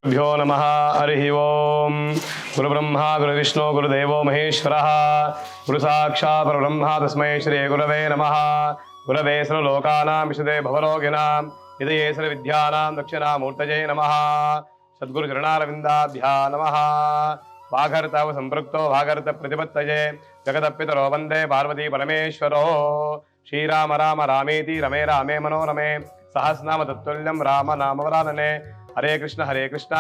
भ्यो नमः हरिः ओम गुरुब्रह्मा गुरुविष्णु गुरुदेवो महेश्वरः गुरुसाक्षात् परब्रह्म तस्मै श्री गुरवे नमः। गुरवे सर्वलोकानां विशदे भवरोगिणां हृदये सर्वविद्यानां दक्षिणामूर्तये नमः। सद्गुरुचरणारविन्दाभ्यां नमः। वागर्तव सम्पृक्तो वागर्त प्रतिपत्तये जगदप्पितरो वन्दे पार्वती परमेश्वरो। श्रीराम राम रामेति रमे रामे मनोरमे सहस्रनाम तत्तुल्यं राम नाम वरानने। हरे कृष्ण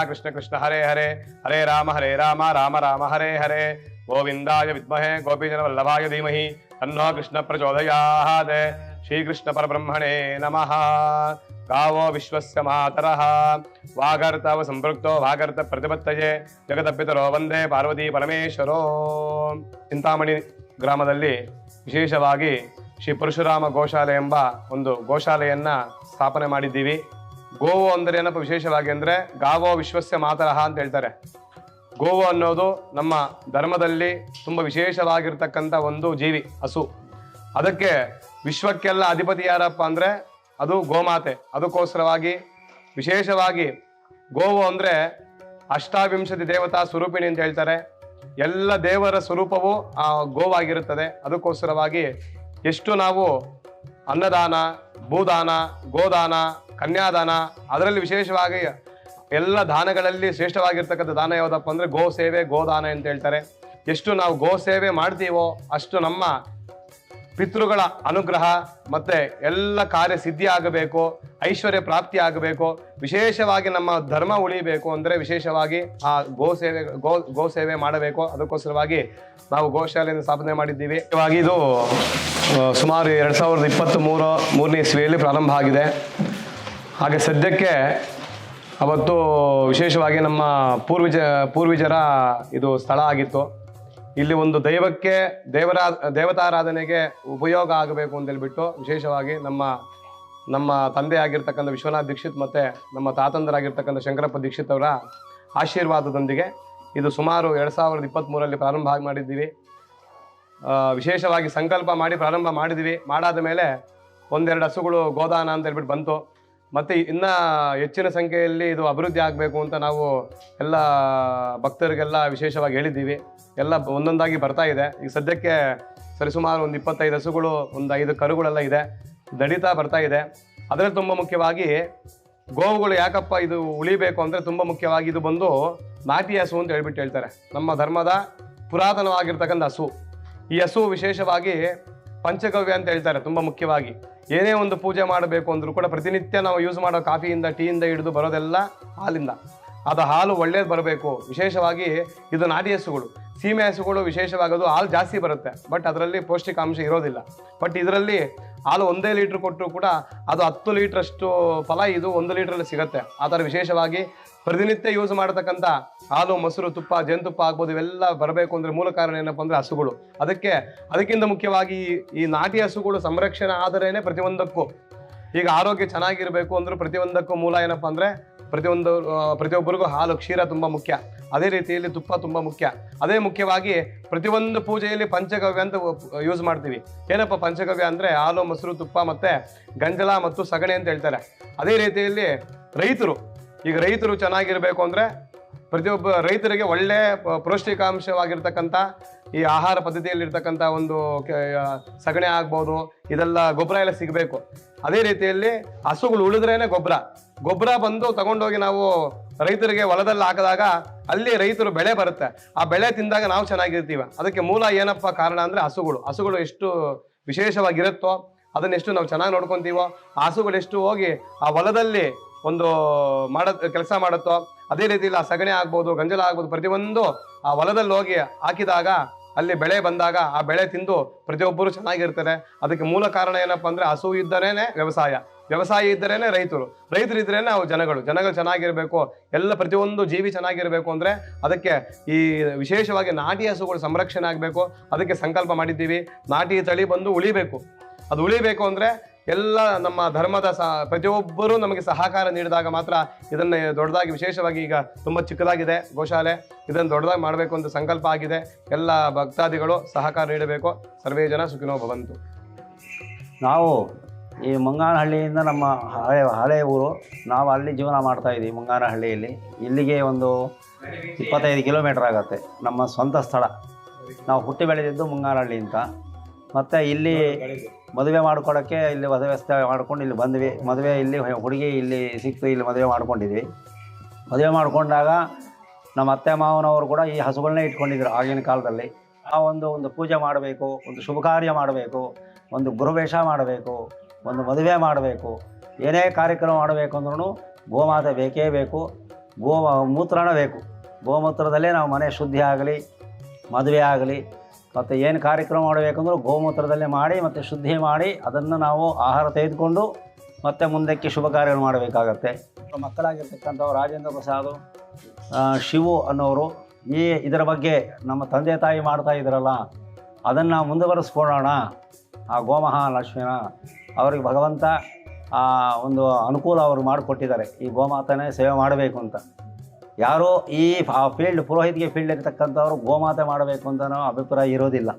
कृष्ण कृष्ण हरे हरे हरे राम राम राम हरे हरे। गोविंदाय विद्महे गोपीजनवल्लभाय धीमहि तन्नो कृष्ण प्रचोदयात्। श्रीकृष्ण परब्रह्मणे नमः। गावो विश्वस्य मातरः वागर्तव संपृक्तो वागर्त प्रतिपत्तये जगदप्पितरो वंदे पार्वती परमेश्वरो। ಚಿಂತಾಮಣಿ ಗ್ರಾಮದಲ್ಲಿ ವಿಶೇಷವಾಗಿ ಶ್ರೀ ಪರಶುರಾಮ ಗೋಶಾಲೆ ಎಂಬ ಒಂದು ಗೋಶಾಲೆಯನ್ನ ಸ್ಥಾಪನೆ ಮಾಡಿದ್ದೀವಿ. ಗೋವು ಅಂದರೆ ಏನಪ್ಪ ವಿಶೇಷವಾಗಿ ಅಂದರೆ ಗಾವೋ ವಿಶ್ವಸ್ಯ ಮಾತರಹ ಅಂತ ಹೇಳ್ತಾರೆ. ಗೋವು ಅನ್ನೋದು ನಮ್ಮ ಧರ್ಮದಲ್ಲಿ ತುಂಬ ವಿಶೇಷವಾಗಿರ್ತಕ್ಕಂಥ ಒಂದು ಜೀವಿ, ಹಸು. ಅದಕ್ಕೆ ವಿಶ್ವಕ್ಕೆಲ್ಲ ಅಧಿಪತಿ ಯಾರಪ್ಪ ಅಂದರೆ ಅದು ಗೋಮಾತೆ. ಅದಕ್ಕೋಸ್ಕರವಾಗಿ ವಿಶೇಷವಾಗಿ ಗೋವು ಅಂದರೆ ಅಷ್ಟಾವಿಂಶತಿ ದೇವತಾ ಸ್ವರೂಪಿಣಿ ಅಂತ ಹೇಳ್ತಾರೆ. ಎಲ್ಲ ದೇವರ ಸ್ವರೂಪವು ಆ ಗೋವಾಗಿರುತ್ತದೆ. ಅದಕ್ಕೋಸ್ಕರವಾಗಿ ಎಷ್ಟು ನಾವು ಅನ್ನದಾನ, ಭೂದಾನ, ಗೋದಾನ, ಕನ್ಯಾದಾನ, ಅದರಲ್ಲಿ ವಿಶೇಷವಾಗಿ ಎಲ್ಲ ದಾನಗಳಲ್ಲಿ ಶ್ರೇಷ್ಠವಾಗಿರ್ತಕ್ಕಂಥ ದಾನ ಯಾವುದಪ್ಪ ಅಂದರೆ ಗೋ ಸೇವೆ, ಗೋದಾನ ಅಂತ ಹೇಳ್ತಾರೆ. ಎಷ್ಟು ನಾವು ಗೋ ಸೇವೆ ಮಾಡ್ತೀವೋ ಅಷ್ಟು ನಮ್ಮ ಪಿತೃಗಳ ಅನುಗ್ರಹ ಮತ್ತು ಎಲ್ಲ ಕಾರ್ಯ ಸಿದ್ಧಿ ಆಗಬೇಕು, ಐಶ್ವರ್ಯ ಪ್ರಾಪ್ತಿ ಆಗಬೇಕು, ವಿಶೇಷವಾಗಿ ನಮ್ಮ ಧರ್ಮ ಉಳಿಬೇಕು ಅಂದರೆ ವಿಶೇಷವಾಗಿ ಆ ಗೋ ಸೇವೆ ಮಾಡಬೇಕು. ಅದಕ್ಕೋಸ್ಕರವಾಗಿ ನಾವು ಗೋಶಾಲೆಯನ್ನು ಸ್ಥಾಪನೆ ಮಾಡಿದ್ದೀವಿ. ಇವಾಗ ಇದು ಸುಮಾರು 2023ನೇ ಇಸ್ವಿಯಲ್ಲಿ ಪ್ರಾರಂಭ ಆಗಿದೆ. ಹಾಗೆ ಸದ್ಯಕ್ಕೆ ಅವತ್ತು ವಿಶೇಷವಾಗಿ ನಮ್ಮ ಪೂರ್ವಜರ ಇದು ಸ್ಥಳ ಆಗಿತ್ತು. ಇಲ್ಲಿ ಒಂದು ದೈವಕ್ಕೆ ದೇವತಾರಾಧನೆಗೆ ಉಪಯೋಗ ಆಗಬೇಕು ಅಂತ ಹೇಳ್ಬಿಟ್ಟು ವಿಶೇಷವಾಗಿ ನಮ್ಮ ತಂದೆ ಆಗಿರ್ತಕ್ಕಂಥ ವಿಶ್ವನಾಥ್ ದೀಕ್ಷಿತ್ ಮತ್ತು ನಮ್ಮ ತಾತಂದರಾಗಿರ್ತಕ್ಕಂಥ ಶಂಕರಪ್ಪ ದೀಕ್ಷಿತ್ ಅವರ ಆಶೀರ್ವಾದದೊಂದಿಗೆ ಇದು ಸುಮಾರು 2023ರಲ್ಲಿ ಪ್ರಾರಂಭ ಮಾಡಿದ್ದೀವಿ. ವಿಶೇಷವಾಗಿ ಸಂಕಲ್ಪ ಮಾಡಿ ಪ್ರಾರಂಭ ಮಾಡಿದ್ವಿ. ಮಾಡಾದ ಮೇಲೆ ಒಂದೆರಡು ಹಸುಗಳು ಗೋದಾನ ಅಂತ ಹೇಳ್ಬಿಟ್ಟು ಬಂತು. ಮತ್ತು ಇನ್ನೂ ಹೆಚ್ಚಿನ ಸಂಖ್ಯೆಯಲ್ಲಿ ಇದು ಅಭಿವೃದ್ಧಿ ಆಗಬೇಕು ಅಂತ ನಾವು ಎಲ್ಲ ಭಕ್ತರಿಗೆಲ್ಲ ವಿಶೇಷವಾಗಿ ಹೇಳಿದ್ದೀವಿ. ಎಲ್ಲ ಒಂದೊಂದಾಗಿ ಬರ್ತಾ ಇದೆ. ಈಗ ಸದ್ಯಕ್ಕೆ ಸರಿಸುಮಾರು ಒಂದು 25 ಹಸುಗಳು, ಒಂದು 5 ಕರುಗಳೆಲ್ಲ ಇದೆ, ದಡಿತಾ ಬರ್ತಾ ಇದೆ. ಅದರಲ್ಲಿ ತುಂಬ ಮುಖ್ಯವಾಗಿ ಗೋವುಗಳು ಯಾಕಪ್ಪ ಇದು ಉಳಿಬೇಕು ಅಂದರೆ ತುಂಬ ಮುಖ್ಯವಾಗಿ ಇದು ಬಂದು ನಾಟಿ ಹಸು ಅಂತ ಹೇಳ್ತಾರೆ. ನಮ್ಮ ಧರ್ಮದ ಪುರಾತನವಾಗಿರ್ತಕ್ಕಂಥ ಹಸು. ಈ ಹಸು ವಿಶೇಷವಾಗಿ ಪಂಚಗವ್ಯ ಅಂತ ಹೇಳ್ತಾರೆ. ತುಂಬ ಮುಖ್ಯವಾಗಿ ಏನೇ ಒಂದು ಪೂಜೆ ಮಾಡಬೇಕು ಅಂದರೂ ಕೂಡ ಪ್ರತಿನಿತ್ಯ ನಾವು ಯೂಸ್ ಮಾಡೋ ಕಾಫಿಯಿಂದ, ಟೀಯಿಂದ ಹಿಡಿದು ಬರೋದೆಲ್ಲ ಹಾಲಿಂದ. ಅದು ಹಾಲು ಒಳ್ಳೇದು ಬರಬೇಕು. ವಿಶೇಷವಾಗಿ ಇದು ನಾಟಿ ಹಸುಗಳು. ಸೀಮೆ ಹಸುಗಳು ವಿಶೇಷವಾಗಿ ಅದು ಹಾಲು ಜಾಸ್ತಿ ಬರುತ್ತೆ, ಬಟ್ ಅದರಲ್ಲಿ ಪೌಷ್ಟಿಕಾಂಶ ಇರೋದಿಲ್ಲ. ಬಟ್ ಇದರಲ್ಲಿ ಹಾಲು 1 ಲೀಟ್ರ್ ಕೊಟ್ಟರು ಕೂಡ ಅದು 10 ಲೀಟ್ರಷ್ಟು ಫಲ ಇದು 1 ಲೀಟ್ರಲ್ಲಿ ಸಿಗುತ್ತೆ. ಆ ಥರ ವಿಶೇಷವಾಗಿ ಪ್ರತಿನಿತ್ಯ ಯೂಸ್ ಮಾಡತಕ್ಕಂಥ ಹಾಲು, ಮೊಸರು, ತುಪ್ಪ, ಜೇನುತುಪ್ಪ ಆಗ್ಬೋದು, ಇವೆಲ್ಲ ಬರಬೇಕು ಅಂದರೆ ಮೂಲ ಕಾರಣ ಏನಪ್ಪ ಅಂದರೆ ಹಸುಗಳು. ಅದಕ್ಕಿಂತ ಮುಖ್ಯವಾಗಿ ಈ ನಾಟಿ ಹಸುಗಳು ಸಂರಕ್ಷಣೆ ಆದರೇನೆ ಪ್ರತಿಯೊಂದಕ್ಕೂ. ಈಗ ಆರೋಗ್ಯ ಚೆನ್ನಾಗಿರಬೇಕು ಅಂದರೂ ಪ್ರತಿಯೊಂದಕ್ಕೂ ಮೂಲ ಏನಪ್ಪ ಅಂದರೆ ಪ್ರತಿಯೊಬ್ಬರಿಗೂ ಹಾಲು, ಕ್ಷೀರ ತುಂಬ ಮುಖ್ಯ. ಅದೇ ರೀತಿಯಲ್ಲಿ ತುಪ್ಪ ತುಂಬ ಮುಖ್ಯ. ಅದೇ ಮುಖ್ಯವಾಗಿ ಪ್ರತಿಯೊಂದು ಪೂಜೆಯಲ್ಲಿ ಪಂಚಗವ್ಯ ಅಂತ ಯೂಸ್ ಮಾಡ್ತೀವಿ. ಏನಪ್ಪ ಪಂಚಗವ್ಯ ಅಂದರೆ ಹಾಲು, ಮೊಸರು, ತುಪ್ಪ ಮತ್ತು ಗಂಜಲ ಮತ್ತು ಸಗಣಿ ಅಂತ ಹೇಳ್ತಾರೆ. ಅದೇ ರೀತಿಯಲ್ಲಿ ರೈತರು ಚೆನ್ನಾಗಿರಬೇಕು ಅಂದರೆ ಪ್ರತಿಯೊಬ್ಬ ರೈತರಿಗೆ ಒಳ್ಳೆ ಪೌಷ್ಟಿಕಾಂಶವಾಗಿರ್ತಕ್ಕಂಥ ಈ ಆಹಾರ ಪದ್ಧತಿಯಲ್ಲಿರ್ತಕ್ಕಂಥ ಒಂದು ಸಗಣಿ ಆಗ್ಬೋದು, ಇದೆಲ್ಲ ಗೊಬ್ಬರ ಎಲ್ಲ ಸಿಗಬೇಕು. ಅದೇ ರೀತಿಯಲ್ಲಿ ಹಸುಗಳು ಉಳಿದ್ರೇನೆ ಗೊಬ್ಬರ ಬಂದು ತಗೊಂಡೋಗಿ ನಾವು ರೈತರಿಗೆ ಹೊಲದಲ್ಲಿ ಹಾಕಿದಾಗ ಅಲ್ಲಿ ರೈತರು ಬೆಳೆ ಬರುತ್ತೆ. ಆ ಬೆಳೆ ತಿಂದಾಗ ನಾವು ಚೆನ್ನಾಗಿರ್ತೀವಿ. ಅದಕ್ಕೆ ಮೂಲ ಏನಪ್ಪ ಕಾರಣ ಅಂದರೆ ಹಸುಗಳು ಎಷ್ಟು ವಿಶೇಷವಾಗಿರುತ್ತೋ, ಅದನ್ನೆಷ್ಟು ನಾವು ಚೆನ್ನಾಗಿ ನೋಡ್ಕೊತೀವೋ, ಆ ಹಸುಗಳು ಎಷ್ಟು ಹೋಗಿ ಆ ಹೊಲದಲ್ಲಿ ಒಂದು ಕೆಲಸ ಮಾಡುತ್ತೋ, ಅದೇ ರೀತಿಯಲ್ಲಿ ಆ ಸಗಣಿ ಆಗ್ಬೋದು, ಗಂಜಲ ಆಗ್ಬೋದು, ಪ್ರತಿಯೊಂದು ಆ ಹೊಲದಲ್ಲಿ ಹೋಗಿ ಹಾಕಿದಾಗ ಅಲ್ಲಿ ಬೆಳೆ ಬಂದಾಗ ಆ ಬೆಳೆ ತಿಂದು ಪ್ರತಿಯೊಬ್ಬರು ಚೆನ್ನಾಗಿರ್ತಾರೆ. ಅದಕ್ಕೆ ಮೂಲ ಕಾರಣ ಏನಪ್ಪ ಅಂದರೆ ಹಸು ಇದ್ದರೇನೆ ವ್ಯವಸಾಯ ಇದ್ದರೇನೆ ರೈತರು ಇದ್ದರೇನೆ ನಾವು ಜನಗಳು ಚೆನ್ನಾಗಿರಬೇಕು. ಎಲ್ಲ ಪ್ರತಿಯೊಂದು ಜೀವಿ ಚೆನ್ನಾಗಿರಬೇಕು ಅಂದರೆ ಅದಕ್ಕೆ ಈ ವಿಶೇಷವಾಗಿ ನಾಟಿ ಹಸುಗಳು ಸಂರಕ್ಷಣೆ ಆಗಬೇಕು. ಅದಕ್ಕೆ ಸಂಕಲ್ಪ ಮಾಡಿದ್ದೀವಿ. ನಾಟಿ ತಳಿ ಬಂದು ಉಳಿಬೇಕು. ಅದು ಉಳಿಬೇಕು ಅಂದರೆ ಎಲ್ಲ ನಮ್ಮ ಧರ್ಮದ ಪ್ರತಿಯೊಬ್ಬರೂ ನಮಗೆ ಸಹಕಾರ ನೀಡಿದಾಗ ಮಾತ್ರ ಇದನ್ನು ದೊಡ್ಡದಾಗಿ, ವಿಶೇಷವಾಗಿ ಈಗ ತುಂಬ ಚಿಕ್ಕದಾಗಿದೆ ಗೋಶಾಲೆ, ಇದನ್ನು ದೊಡ್ಡದಾಗಿ ಮಾಡಬೇಕು ಅಂತ ಸಂಕಲ್ಪ ಆಗಿದೆ. ಎಲ್ಲ ಭಕ್ತಾದಿಗಳು ಸಹಕಾರ ನೀಡಬೇಕು. ಸರ್ವೇ ಜನ ಸುಖಿನೋ ಭವಂತು. ನಾವು ಈ ಮುಂಗಾನಹಳ್ಳಿಯಿಂದ ನಮ್ಮ ಹಳೆ ಊರು. ನಾವು ಅಲ್ಲಿ ಜೀವನ ಮಾಡ್ತಾಯಿದ್ದೀವಿ ಮುಂಗಾನಹಳ್ಳಿಯಲ್ಲಿ. ಇಲ್ಲಿಗೆ ಒಂದು 25 ಕಿಲೋಮೀಟ್ರ್ ಆಗುತ್ತೆ ನಮ್ಮ ಸ್ವಂತ ಸ್ಥಳ. ನಾವು ಹುಟ್ಟಿ ಬೆಳೆದಿದ್ದು ಮುಂಗಾನಹಳ್ಳಿ ಅಂತ. ಮತ್ತು ಇಲ್ಲಿ ಮದುವೆ ಮಾಡ್ಕೊಳ್ಳೋಕ್ಕೆ ಇಲ್ಲಿ ವ್ಯವಸ್ಥೆ ಮಾಡ್ಕೊಂಡು ಇಲ್ಲಿ ಬಂದ್ವಿ. ಮದುವೆ ಇಲ್ಲಿ ಹುಡುಗಿ ಇಲ್ಲಿ ಸಿಕ್ತು, ಇಲ್ಲಿ ಮದುವೆ ಮಾಡ್ಕೊಂಡಿದ್ವಿ. ಮದುವೆ ಮಾಡಿಕೊಂಡಾಗ ನಮ್ಮ ಅತ್ತೆ ಮಾವನವರು ಕೂಡ ಈ ಹಸುಗಳನ್ನೇ ಇಟ್ಕೊಂಡಿದ್ರು ಆಗಿನ ಕಾಲದಲ್ಲಿ. ಆ ಒಂದು ಪೂಜೆ ಮಾಡಬೇಕು, ಒಂದು ಶುಭ ಕಾರ್ಯ ಮಾಡಬೇಕು, ಒಂದು ಗೃಹವೇಷ ಮಾಡಬೇಕು, ಒಂದು ಮದುವೆ ಮಾಡಬೇಕು, ಏನೇ ಕಾರ್ಯಕ್ರಮ ಮಾಡಬೇಕು ಅಂದ್ರೂ ಗೋಮಾತೆ ಬೇಕೇ ಬೇಕು. ಮೂತ್ರನೇ ಬೇಕು. ಗೋಮೂತ್ರದಲ್ಲೇ ನಾವು ಮನೆ ಶುದ್ಧಿ ಆಗಲಿ, ಮದುವೆ ಆಗಲಿ, ಮತ್ತು ಏನು ಕಾರ್ಯಕ್ರಮ ಮಾಡಬೇಕಂದ್ರೂ ಗೋಮೂತ್ರದಲ್ಲೇ ಮಾಡಿ ಮತ್ತು ಶುದ್ಧಿ ಮಾಡಿ ಅದನ್ನು ನಾವು ಆಹಾರ ತೆಗೆದುಕೊಂಡು ಮತ್ತು ಮುಂದಕ್ಕೆ ಶುಭ ಕಾರ್ಯಗಳು ಮಾಡಬೇಕಾಗತ್ತೆ. ಮಕ್ಕಳಾಗಿರ್ತಕ್ಕಂಥವ್ರು ರಾಜೇಂದ್ರ ಪ್ರಸಾದ್, ಶಿವು ಅನ್ನೋರು ಇದರ ಬಗ್ಗೆ ನಮ್ಮ ತಂದೆ ತಾಯಿ ಮಾಡ್ತಾ ಇದ್ರಲ್ಲ, ಅದನ್ನು ಮುಂದುವರಿಸ್ಕೊಳ್ಳೋಣ. ಆ ಗೋಮಹಾಲಕ್ಷ್ಮಿನ ಅವ್ರಿಗೆ ಭಗವಂತ ಒಂದು ಅನುಕೂಲ ಅವರು ಮಾಡಿಕೊಟ್ಟಿದ್ದಾರೆ. ಈ ಗೋಮಾತನೇ ಸೇವೆ ಮಾಡಬೇಕು ಅಂತ. ಯಾರೋ ಈ ಫೀಲ್ಡ್ ಪುರೋಹಿತಿಗೆ ಫೀಲ್ಡ್ ಇರ್ತಕ್ಕಂಥವ್ರು ಗೋಮಾತೆ ಮಾಡಬೇಕು ಅಂತನೋ ಅಭಿಪ್ರಾಯ ಇರೋದಿಲ್ಲ.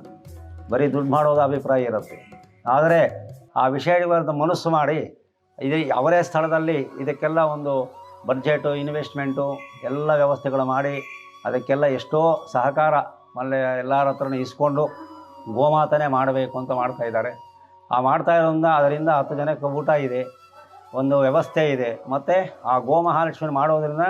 ಬರೀ ದುಡ್ಡು ಮಾಡೋದು ಅಭಿಪ್ರಾಯ ಇರುತ್ತೆ. ಆದರೆ ಆ ವಿಷಯಗಳನ್ನ ಮನಸ್ಸು ಮಾಡಿ ಅವರೇ ಸ್ಥಳದಲ್ಲಿ ಇದಕ್ಕೆಲ್ಲ ಒಂದು ಬಡ್ಜೆಟು, ಇನ್ವೆಸ್ಟ್ಮೆಂಟು ಎಲ್ಲ ವ್ಯವಸ್ಥೆಗಳು ಮಾಡಿ ಅದಕ್ಕೆಲ್ಲ ಎಷ್ಟೋ ಸಹಕಾರ ಮಲ್ಲೆ ಎಲ್ಲರ ಹತ್ರನೂ ಇಸ್ಕೊಂಡು ಗೋಮಾತನೇ ಮಾಡಬೇಕು ಅಂತ ಮಾಡ್ತಾಯಿದ್ದಾರೆ. ಮಾಡ್ತಾ ಇರೋದ್ರಿಂದ ಅದರಿಂದ 10 ಜನಕ್ಕೆ ಊಟ ಇದೆ, ಒಂದು ವ್ಯವಸ್ಥೆ ಇದೆ. ಮತ್ತು ಆ ಗೋಮಹಾಲಕ್ಷ್ಮಿ ಮಾಡೋದ್ರಿಂದ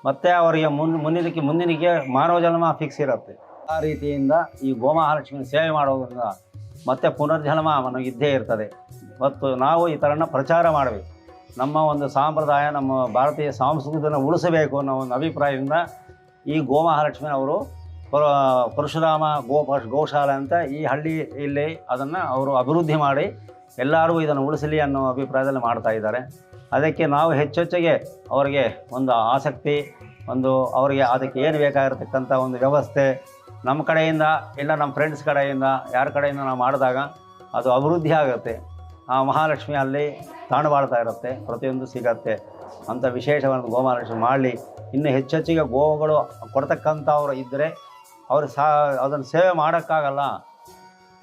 ಮತ್ತು ಅವರಿಗೆ ಮುಂದಿನಕ್ಕೆ ಮಾನವ ಜನ್ಮ ಫಿಕ್ಸ್ ಇರುತ್ತೆ. ಆ ರೀತಿಯಿಂದ ಈ ಗೋಮಹಾಲಕ್ಷ್ಮಿ ಸೇವೆ ಮಾಡೋದ್ರಿಂದ ಮತ್ತು ಪುನರ್ಜನ್ಮ ಇದ್ದೇ ಇರ್ತದೆ. ಮತ್ತು ನಾವು ಈ ಥರನ ಪ್ರಚಾರ ಮಾಡಬೇಕು. ನಮ್ಮ ಒಂದು ಸಂಪ್ರದಾಯ, ನಮ್ಮ ಭಾರತೀಯ ಸಂಸ್ಕೃತಿಯನ್ನು ಉಳಿಸಬೇಕು ಅನ್ನೋ ಒಂದು ಅಭಿಪ್ರಾಯದಿಂದ ಈ ಗೋಮಹಾಲಕ್ಷ್ಮಿ ಅವರು ಪರಶುರಾಮ ಗೋಶಾಲೆ ಅಂತ ಈ ಹಳ್ಳಿ ಇಲ್ಲಿ ಅದನ್ನು ಅವರು ಅಭಿವೃದ್ಧಿ ಮಾಡಿ ಎಲ್ಲರಿಗೂ ಇದನ್ನು ಉಳಿಸಲಿ ಅನ್ನೋ ಅಭಿಪ್ರಾಯದಲ್ಲಿ ಮಾಡ್ತಾ ಇದ್ದಾರೆ. ಅದಕ್ಕೆ ನಾವು ಹೆಚ್ಚೆಚ್ಚಿಗೆ ಅವರಿಗೆ ಒಂದು ಆಸಕ್ತಿ, ಅವರಿಗೆ ಅದಕ್ಕೆ ಏನು ಬೇಕಾಗಿರ್ತಕ್ಕಂಥ ಒಂದು ವ್ಯವಸ್ಥೆ ನಮ್ಮ ಕಡೆಯಿಂದ ಇಲ್ಲ ನಮ್ಮ ಫ್ರೆಂಡ್ಸ್ ಕಡೆಯಿಂದ ಯಾರ ಕಡೆಯಿಂದ ನಾವು ಮಾಡಿದಾಗ ಅದು ಅಭಿವೃದ್ಧಿ ಆಗುತ್ತೆ. ಆ ಮಹಾಲಕ್ಷ್ಮಿ ಅಲ್ಲಿ ತಾಣಬಾಳ್ತಾ ಇರುತ್ತೆ, ಪ್ರತಿಯೊಂದು ಸಿಗತ್ತೆ ಅಂತ ವಿಶೇಷವಾದ ಗೋಮಹಾಲಕ್ಷ್ಮಿ ಮಾಡಲಿ. ಇನ್ನು ಹೆಚ್ಚೆಚ್ಚಿಗೆ ಗೋವುಗಳು ಕೊಡ್ತಕ್ಕಂಥವ್ರು ಇದ್ದರೆ ಅವರು ಅದನ್ನು ಸೇವೆ ಮಾಡೋಕ್ಕಾಗಲ್ಲ,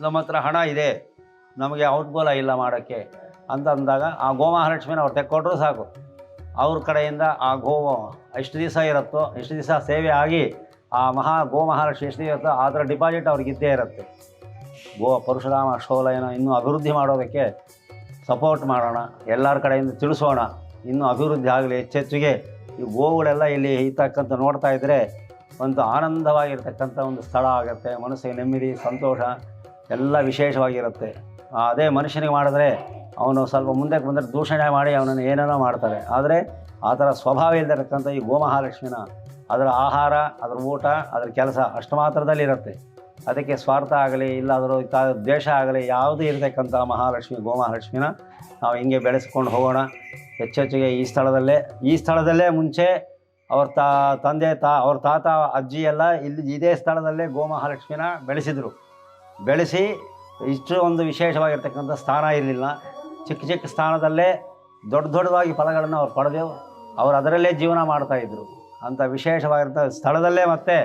ನಮ್ಮ ಹತ್ರ ಹಣ ಇದೆ, ನಮಗೆ ಔಟ್ಗೋಲ ಇಲ್ಲ ಮಾಡೋಕ್ಕೆ ಅಂತ ಅಂದಾಗ ಆ ಗೋಮಹಾಲಕ್ಷ್ಮಿನ ಅವ್ರು ತೆಕ್ಕೊಟ್ರೂ ಸಾಕು. ಅವ್ರ ಕಡೆಯಿಂದ ಆ ಗೋವು ಎಷ್ಟು ದಿವಸ ಇರುತ್ತೋ, ಎಷ್ಟು ದಿವಸ ಸೇವೆ ಆಗಿ ಆ ಗೋಮಹಾಲಕ್ಷ್ಮಿ ಎಷ್ಟು ಇರುತ್ತೋ ಅದರ ಡಿಪಾಸಿಟ್ ಅವ್ರಿಗೆ ಇದ್ದೇ ಇರುತ್ತೆ. ಪರಶುರಾಮ ಶೋಲೆಯನ್ನು ಇನ್ನೂ ಅಭಿವೃದ್ಧಿ ಮಾಡೋದಕ್ಕೆ ಸಪೋರ್ಟ್ ಮಾಡೋಣ, ಎಲ್ಲರ ಕಡೆಯಿಂದ ತಿಳಿಸೋಣ. ಇನ್ನೂ ಅಭಿವೃದ್ಧಿ ಆಗಲಿ. ಹೆಚ್ಚೆಚ್ಚಿಗೆ ಈ ಗೋವುಗಳೆಲ್ಲ ಇಲ್ಲಿ ಇರ್ತಕ್ಕಂಥ ನೋಡ್ತಾ ಇದ್ದರೆ ಒಂದು ಆನಂದವಾಗಿರ್ತಕ್ಕಂಥ ಒಂದು ಸ್ಥಳ ಆಗುತ್ತೆ. ಮನಸ್ಸಿಗೆ ನೆಮ್ಮದಿ, ಸಂತೋಷ ಎಲ್ಲ ವಿಶೇಷವಾಗಿರುತ್ತೆ. ಅದೇ ಮನುಷ್ಯನಿಗೆ ಮಾಡಿದ್ರೆ ಅವನು ಸ್ವಲ್ಪ ಮುಂದಕ್ಕೆ ಬಂದರೆ ದೂಷಣೆ ಮಾಡಿ ಅವನನ್ನು ಏನೇನೋ ಮಾಡ್ತಾರೆ. ಆದರೆ ಆ ಥರ ಸ್ವಭಾವ ಇಲ್ಲದಿರತಕ್ಕಂಥ ಈ ಗೋಮಹಾಲಕ್ಷ್ಮಿನ ಅದರ ಆಹಾರ, ಅದರ ಊಟ, ಅದರ ಕೆಲಸ ಅಷ್ಟು ಮಾತ್ರದಲ್ಲಿರುತ್ತೆ. ಅದಕ್ಕೆ ಸ್ವಾರ್ಥ ಆಗಲಿ ಇಲ್ಲ ಅದರ ದ್ವೇಷ ಆಗಲಿ ಯಾವುದೂ ಇರತಕ್ಕಂಥ ಗೋಮಹಾಲಕ್ಷ್ಮಿನ ನಾವು ಹಿಂಗೆ ಬೆಳೆಸ್ಕೊಂಡು ಹೋಗೋಣ. ಹೆಚ್ಚೆಚ್ಚಿಗೆ ಈ ಸ್ಥಳದಲ್ಲೇ ಮುಂಚೆ ಅವ್ರ ಅವ್ರ ತಾತ ಅಜ್ಜಿ ಎಲ್ಲ ಇದೇ ಸ್ಥಳದಲ್ಲೇ ಗೋಮಹಾಲಕ್ಷ್ಮಿನ ಬೆಳೆಸಿ ಇಷ್ಟು ಒಂದು ವಿಶೇಷವಾಗಿರ್ತಕ್ಕಂಥ ಸ್ಥಾನ ಇರಲಿಲ್ಲ. ಚಿಕ್ಕ ಸ್ಥಾನದಲ್ಲೇ ದೊಡ್ಡದಾಗಿ ಫಲಗಳನ್ನು ಅವ್ರು ಪಡೆದೆವು. ಅವರು ಅದರಲ್ಲೇ ಜೀವನ ಮಾಡ್ತಾಯಿದ್ರು. ಅಂಥ ವಿಶೇಷವಾಗಿರ್ತ ಸ್ಥಳದಲ್ಲೇ ಮತ್ತೆ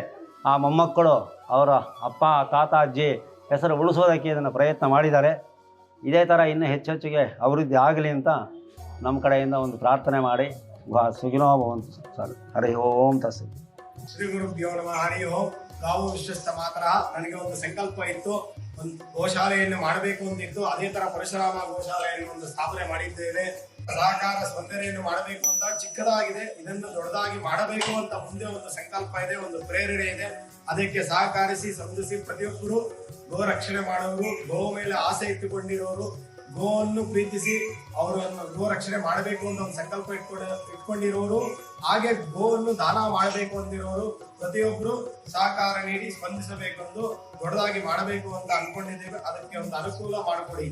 ಆ ಮೊಮ್ಮಕ್ಕಳು ಅವರ ಅಪ್ಪ ತಾತ ಅಜ್ಜಿ ಹೆಸರು ಉಳಿಸೋದಕ್ಕೆ ಇದನ್ನು ಪ್ರಯತ್ನ ಮಾಡಿದ್ದಾರೆ. ಇದೇ ಥರ ಇನ್ನೂ ಹೆಚ್ಚೆಚ್ಚಿಗೆ ಅಭಿವೃದ್ಧಿ ಆಗಲಿ ಅಂತ ನಮ್ಮ ಕಡೆಯಿಂದ ಒಂದು ಪ್ರಾರ್ಥನೆ ಮಾಡಿ ಸುಖಿನೋ ಭವಂತು. ಸರ್, ಹರಿ ಓಂ ತಸ್ಸೈ. ಶ್ರೀ ಗುರುಭ್ಯೋ ನಮಃ. ಹರಿ ಓಂ. ಗಾವು ವಿಶ್ವಸ್ತ ಮಾತ್ರ. ನನಗೆ ಒಂದು ಸಂಕಲ್ಪ ಇತ್ತು, ಒಂದು ಗೋಶಾಲೆಯನ್ನು ಮಾಡಬೇಕು ಅಂತಿತ್ತು. ಅದೇ ತರ ಪರಶುರಾಮ ಗೋಶಾಲೆಯನ್ನು ಒಂದು ಸ್ಥಾಪನೆ ಮಾಡಿದ್ದೇವೆ. ಸಹಕಾರ ಸ್ಪಂದನೆಯನ್ನು ಮಾಡಬೇಕು ಅಂತ ಚಿಕ್ಕದಾಗಿದೆ, ಇದನ್ನು ದೊಡ್ಡದಾಗಿ ಮಾಡಬೇಕು ಅಂತ ಮುಂದೆ ಒಂದು ಸಂಕಲ್ಪ ಇದೆ, ಒಂದು ಪ್ರೇರಣೆ ಇದೆ. ಅದಕ್ಕೆ ಸಹಕರಿಸಿ ಸಂಧಿಸಿ ಪ್ರತಿಯೊಬ್ಬರು ಗೋ ರಕ್ಷಣೆ ಮಾಡೋರು, ಗೋ ಮೇಲೆ ಆಸೆ ಇಟ್ಟುಕೊಂಡಿರೋರು, ಗೋವನ್ನು ಪ್ರೀತಿಸಿ ಅವರನ್ನು ಗೋ ರಕ್ಷಣೆ ಮಾಡಬೇಕು ಅಂತ ಒಂದು ಸಂಕಲ್ಪ ಇಟ್ಕೊಂಡಿರೋರು, ಹಾಗೆ ಗೋವನ್ನು ದಾನ ಮಾಡಬೇಕು ಅಂತಿರೋರು ಪ್ರತಿಯೊಬ್ಬರು ಸಹಕಾರ ನೀಡಿ ಸ್ಪಂದಿಸಬೇಕೆಂದು ದೊಡ್ಡದಾಗಿ ಮಾಡಬೇಕು ಅಂತ ಅನ್ಕೊಂಡಿದ್ದೇವೆ. ಅದಕ್ಕೆ ಒಂದು ಅನುಕೂಲ ಮಾಡಿಕೊಡಿ.